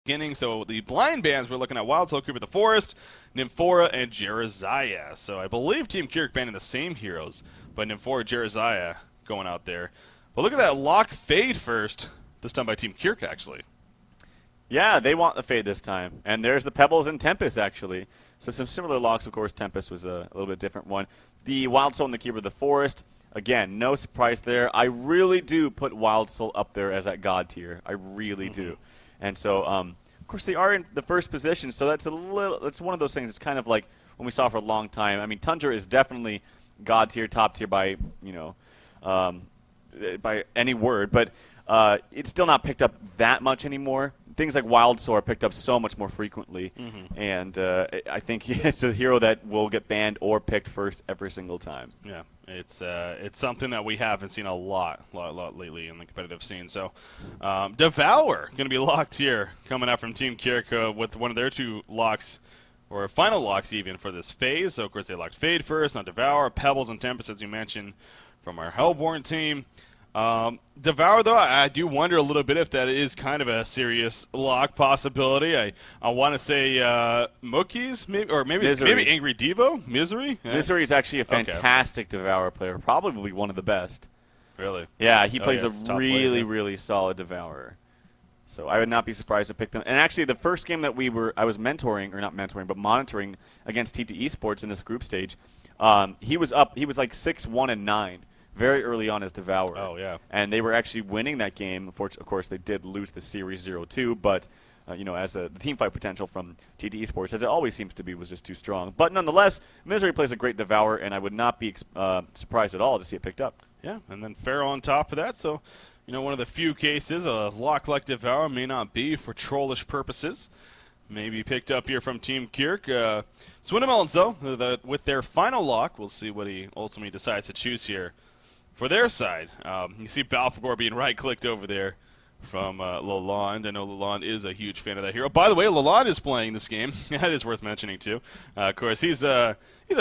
beginning. So the blind bands, we're looking at Wild Soul, Creeper the Forest, Nymphora, and Jerizaiah. So I believe Team Kierk banning the same heroes, but Nymphora, Jerizaiah going out there. But look at that lock fade first, this time by Team Kierk, actually. Yeah, they want the fade this time. And there's the Pebbles and Tempest, actually. So some similar locks, of course. Tempest was a little bit different one. The Wild Soul and the Keeper of the Forest, again, no surprise there. I really do put Wild Soul up there as that god tier. I really do. And so, of course, they are in the first position, so that's one of those things. It's kind of like when we saw for a long time. I mean, Tundra is definitely god tier, top tier by, by any word, but it's still not picked up that much anymore. Things like Wild Soul are picked up so much more frequently, and I think it's a hero that will get banned or picked first every single time. Yeah, it's something that we haven't seen a lot lately in the competitive scene. So, Devour going to be locked here, coming out from Team Kierk with one of their two locks, or final locks even, for this phase. So, of course, they locked Fade first, not Devour, Pebbles, and Tempest, as you mentioned, from our Hellborn team. Devour, though, I do wonder a little bit if that is kind of a serious lock possibility. I want to say Mookie's, maybe Angry Devo, Misery. Misery is actually a fantastic Devour player, probably one of the best. Really? Yeah, he plays a really solid Devourer. So I would not be surprised to pick them. And actually, the first game that I was mentoring, or not mentoring, but monitoring against TT Esports in this group stage, he was up. He was like 6-1-9. Very early on as Devourer. Oh, yeah. And they were actually winning that game. Of course, they did lose the Series 0-2, but, as the team fight potential from TT Esports, as it always seems to be, was just too strong. But nonetheless, Misery plays a great Devourer, and I would not be surprised at all to see it picked up. Yeah, and then Pharaoh on top of that. So, one of the few cases a lock like Devour may not be for trollish purposes. Maybe picked up here from Team Kierk. Swindamelons, though, with their final lock, we'll see what he ultimately decides to choose here. For their side, you see Balfagor being right-clicked over there from Lalonde. I know Lalonde is a huge fan of that hero. By the way, Lalonde is playing this game. That is worth mentioning, too. Of course, he's a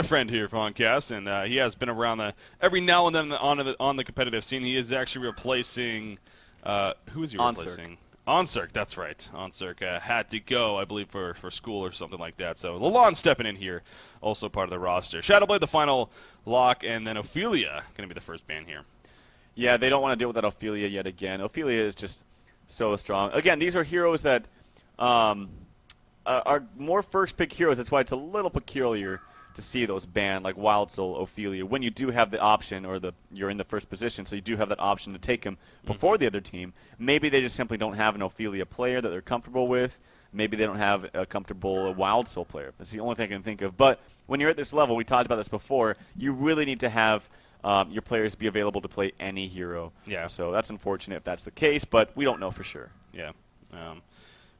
friend here from Oncast, and he has been around every now and then on the competitive scene. He is actually replacing who is he replacing? Onsirk, that's right. Onsirk had to go, I believe, for school or something like that. So Lalonde stepping in here, also part of the roster. Shadowblade, the final lock, and then Ophelia going to be the first ban here. Yeah, they don't want to deal with that Ophelia yet again. Ophelia is just so strong. Again, these are heroes that are more first-pick heroes. That's why it's a little peculiar to see those banned, like Wild Soul, Ophelia, when you do have the option, or you're in the first position, so you do have that option to take him before the other team. Maybe they just simply don't have an Ophelia player that they're comfortable with. Maybe they don't have a comfortable Wild Soul player. That's the only thing I can think of. But when you're at this level, we talked about this before, you really need to have your players be available to play any hero. Yeah. So that's unfortunate if that's the case, but we don't know for sure. Yeah.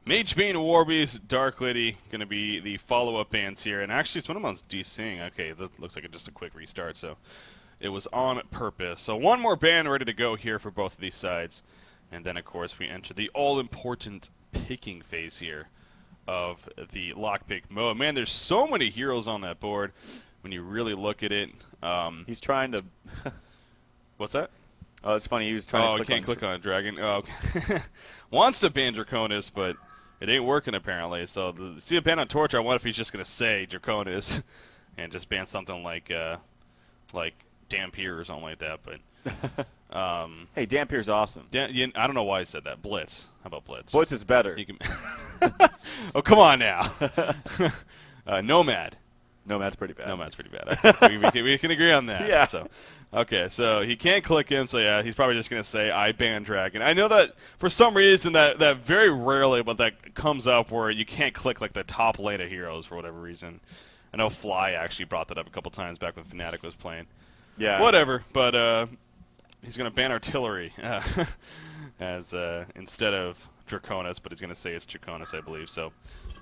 Mage Bane, Warbeast, Dark Lady going to be the follow-up bans here. And actually, Swindamelons DCing. Okay, that looks like just a quick restart, so it was on purpose. So one more ban ready to go here for both of these sides. And then, of course, we enter the all-important picking phase here of the lockpick mode. Man, there's so many heroes on that board when you really look at it. He's trying to... What's that? Oh, it's funny. He was trying to click on a dragon. Oh, okay. Wants to ban Draconis, but it ain't working apparently. So see a ban on Torture. I wonder if he's just gonna say Draconis and just ban something like Dampier or something like that. But hey, Dampier's awesome. I don't know why I said that. Blitz. How about Blitz? Blitz is better. Oh, come on now. Nomad. Nomad's pretty bad. Nomad's pretty bad. We can agree on that. Yeah. So, okay, so he can't click him, so yeah, he's probably just going to say, I ban Dragon. I know that for some reason that very rarely, but that comes up where you can't click like the top lane of heroes for whatever reason. I know Fly actually brought that up a couple times back when Fnatic was playing. Yeah. Whatever, but he's going to ban Artillery as instead of Draconis, but he's going to say it's Draconis, I believe, so...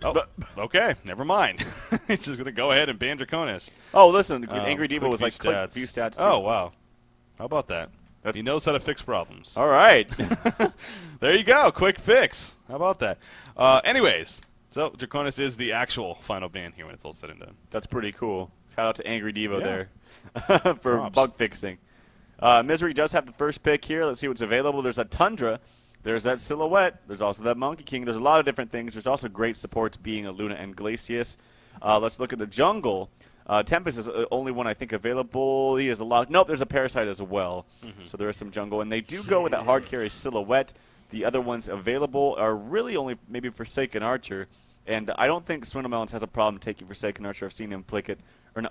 Oh, okay, never mind. He's just going to go ahead and ban Draconis. Oh, listen, Angry Devo was like stats. View stats too. Oh, wow. How about that? He knows how to fix problems. All right. There you go. Quick fix. How about that? Anyways, so Draconis is the actual final ban here when it's all said and done. That's pretty cool. Shout out to Angry Devo there for bug fixing. Misery does have the first pick here. Let's see what's available. There's a Tundra There's that Silhouette. There's also that Monkey King. There's a lot of different things. There's also great supports being a Luna and Glacius. Let's look at the jungle. Tempest is the only one I think available. He has a lot. Nope, there's a Parasite as well. So there is some jungle. And they do go with that hard carry Silhouette. The other ones available are really only maybe Forsaken Archer. And I don't think Swindlemelons has a problem taking Forsaken Archer. I've seen him pick it a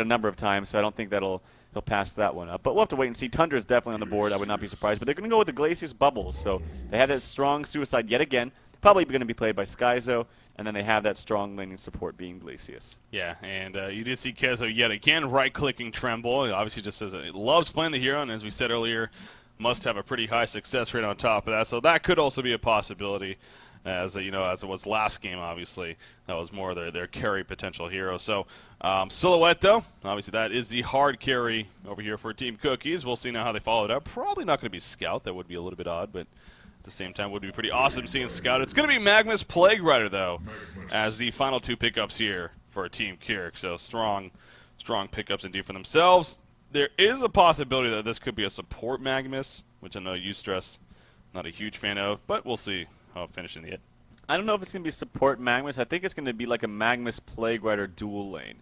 number of times, so I don't think he'll pass that one up. But we'll have to wait and see. Tundra is definitely on the board. I would not be surprised. But they're going to go with the Glacius Bubbles. So they have that strong Suicide yet again. Probably going to be played by Skyzo. And then they have that strong laning support being Glacius. Yeah, and you did see Kezo yet again right-clicking Tremble. He obviously just says he loves playing the hero, and as we said earlier, must have a pretty high success rate on top of that. So that could also be a possibility, as it was last game. Obviously, that was more their carry potential hero. So Silhouette, though, obviously that is the hard carry over here for Team Cookies. We'll see now how they follow it up. Probably not going to be Scout. That would be a little bit odd, but at the same time would be pretty awesome seeing Scout. It's going to be Magmus Plague Rider, though, as the final two pickups here for Team Kierk. So strong pickups indeed for themselves. There is a possibility that this could be a support Magmus, which I know you stress not a huge fan of, but we'll see how it finishes in the end. I don't know if it's going to be support Magmus. I think it's going to be like a Magmus Plague Rider dual lane,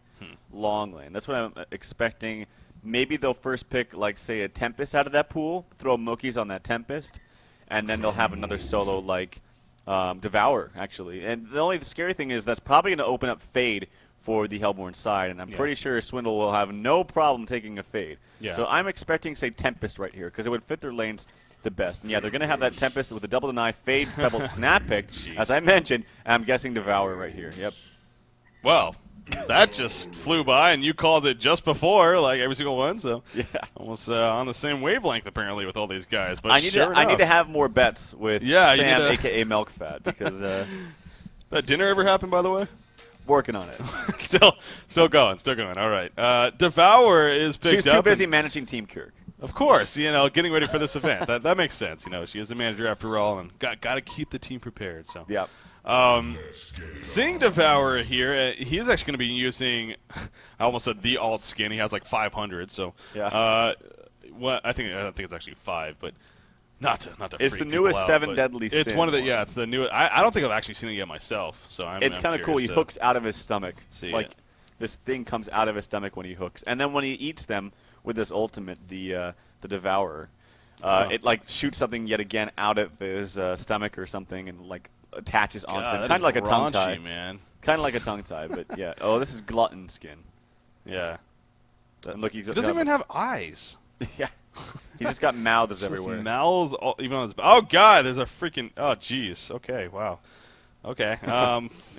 long lane. That's what I'm expecting. Maybe they'll first pick, like, say, a Tempest out of that pool, throw Mookies on that Tempest, and then they'll have another solo like Devour, actually. And the only scary thing is that's probably going to open up Fade for the Hellborn side, and I'm pretty sure Swindle will have no problem taking a Fade. Yeah. So I'm expecting, say, Tempest right here, because it would fit their lanes the best. And yeah, they're going to have that Tempest with a double deny, Fade, Pebble, Snap Pick, as I mentioned, and I'm guessing Devour right here. Yep. Well, that just flew by, and you called it just before, like every single one, so yeah, almost on the same wavelength, apparently, with all these guys. But I need to have more bets with Sam, a.k.a. Milkfat, because... that dinner ever happened, by the way? Working on it. still going. All right. Devour is picked up. She's too busy managing Team Kierk. Of course, getting ready for this event. That makes sense. She is the manager after all, and got to keep the team prepared. So. Yep. Seeing Devour here, he's actually going to be using, I almost said the alt skin. He has like 500. So. Yeah. I think it's actually 5, but. Not to it's the newest 7 deadly sin. It's one of the it's the newest. I don't think I've actually seen it yet myself. So it's kind of cool. He hooks out of his stomach. Like this thing comes out of his stomach when he hooks, and then when he eats them with this ultimate, the Devourer, it like shoots something yet again out of his stomach or something, and like attaches onto him, kind of like a tongue tie, man. Kind of like a tongue tie, but yeah. Oh, this is glutton skin. Yeah. And look, he doesn't even have eyes. Yeah. He's just got mouths everywhere. Mouths, even on his. Oh God, there's a freaking. Oh jeez. Okay. Wow. Okay.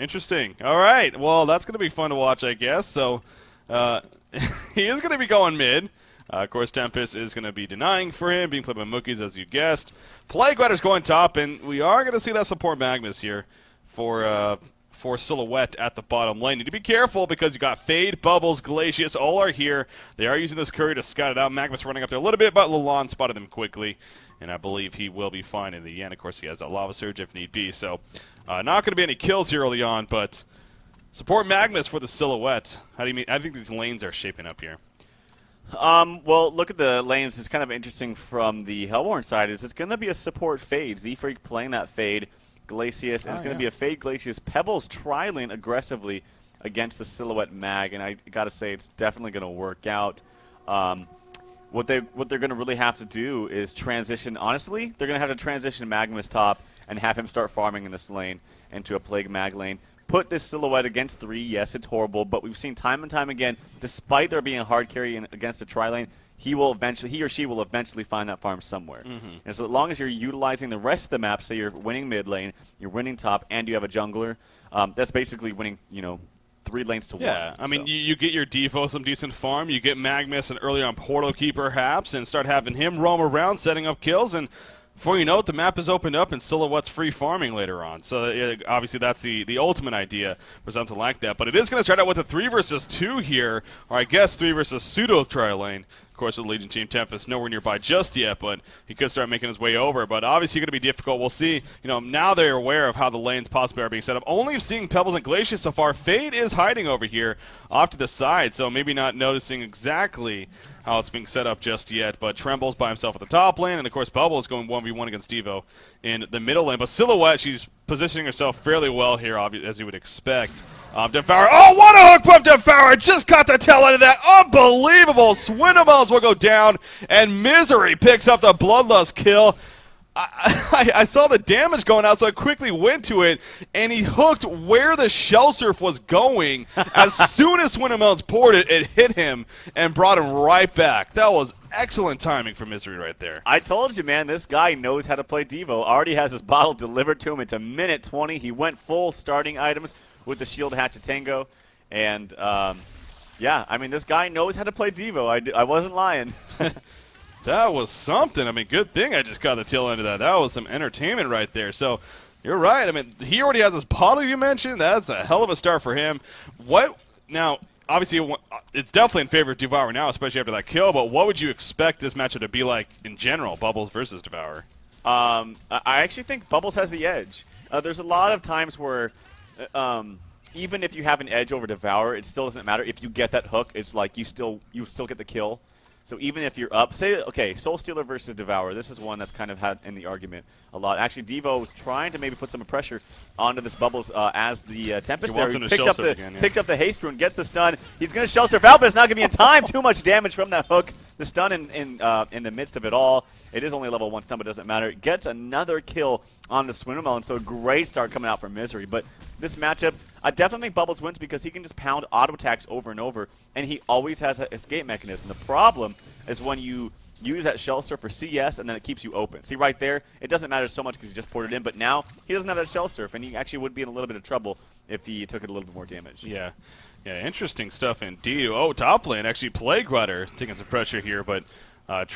Interesting. All right. Well, that's gonna be fun to watch, I guess. So, he is gonna be going mid. Of course, Tempest is gonna be denying for him, being played by Mookies, as you guessed. Plague Rider's going top, and we are gonna see that support Magmus here for Silhouette at the bottom lane. You need to be careful because you got Fade, Bubbles, Glacius, all are here. They are using this courier to scout it out. Magmus running up there a little bit, but Lalonde spotted them quickly, and I believe he will be fine in the end. Of course, he has that Lava Surge if need be, so not going to be any kills here early on, but support Magmus for the Silhouette. How do you mean? I think these lanes are shaping up here. Well, look at the lanes. It's kind of interesting from the Hellborn side. It's going to be a support Fade. Z-Freak playing that Fade. Glacius, and it's going to be a Fade Glacius. Pebbles tri-lane aggressively against the Silhouette Mag, and I got to say it's definitely going to work out. What they're going to really have to do is transition. Honestly, they're going to have to transition Magmus top and have him start farming in this lane into a Plague Mag lane. Put this Silhouette against 3. Yes, it's horrible, but we've seen time and time again, despite there being a hard carry against a tri-lane, he or she will eventually find that farm somewhere. And so as long as you're utilizing the rest of the map, say you're winning mid lane, you're winning top, and you have a jungler, that's basically winning, 3 lanes to 1. Yeah, I mean, you get your Devo some decent farm, you get Magmus and early on Portal Key perhaps, and start having him roam around, setting up kills, and before you know it, the map is opened up and Silhouette's free farming later on. So obviously that's the ultimate idea for something like that. But it is going to start out with a 3 versus 2 here, or I guess 3 versus pseudo tri lane. Of course, with the Legion team, Tempest nowhere nearby just yet, but he could start making his way over. But obviously going to be difficult. We'll see. Now they're aware of how the lanes possibly are being set up. Only seeing Pebbles and Glacius so far. Fade is hiding over here off to the side, so maybe not noticing exactly how it's being set up just yet. But Tremble's by himself at the top lane, and of course Bubble is going 1v1 against Devo in the middle lane. But Silhouette, she's positioning herself fairly well here, as you would expect. Devour. Oh, what a hook from Devour! Just caught the tail end of that. Unbelievable. Swindlemelons will go down, and Misery picks up the Bloodlust kill. I saw the damage going out, so I quickly went to it, and he hooked where the Shell Surf was going. As soon as Swindlemelons poured it, it hit him and brought him right back. That was excellent timing for Misery right there. I told you, man, this guy knows how to play Devo. Already has his bottle delivered to him. It's a minute 20. He went full starting items with the Shield Hatchet Tango. And, yeah, I mean, this guy knows how to play Devo. I wasn't lying. That was something. I mean, good thing I just got the tail end of that. That was some entertainment right there. So, you're right. I mean, he already has his bottle you mentioned. That's a hell of a start for him. Now, obviously, it's definitely in favor of Devour now, especially after that kill, but what would you expect this matchup to be like in general, Bubbles versus Devour? I actually think Bubbles has the edge. There's a lot of times where even if you have an edge over Devour, it still doesn't matter. If you get that hook, it's like you still get the kill. So even if you're up, say, okay, Soul Stealer versus Devour. This is one that's kind of had in the argument a lot. Actually, Devo was trying to maybe put some pressure onto this Bubbles as the Tempest there. He picks up the haste rune, gets the stun. He's going to Shell Surf out, but it's not going to be in time. Too much damage from that hook. The stun in the midst of it all. It is only level 1 stun, but it doesn't matter. It gets another kill on the Swindlemelon, so a great start coming out for Misery. But this matchup, I definitely think Bubbles wins because he can just pound auto attacks over and over, and he always has an escape mechanism. The problem is when you use that Shell Surf for CS, and then it keeps you open. See right there? It doesn't matter so much because he just poured it in, but now he doesn't have that Shell Surf, and he actually would be in a little bit of trouble if he took it a little bit more damage. Yeah. Yeah, interesting stuff indeed. Oh, top lane, actually Plague Rider taking some pressure here, but Trent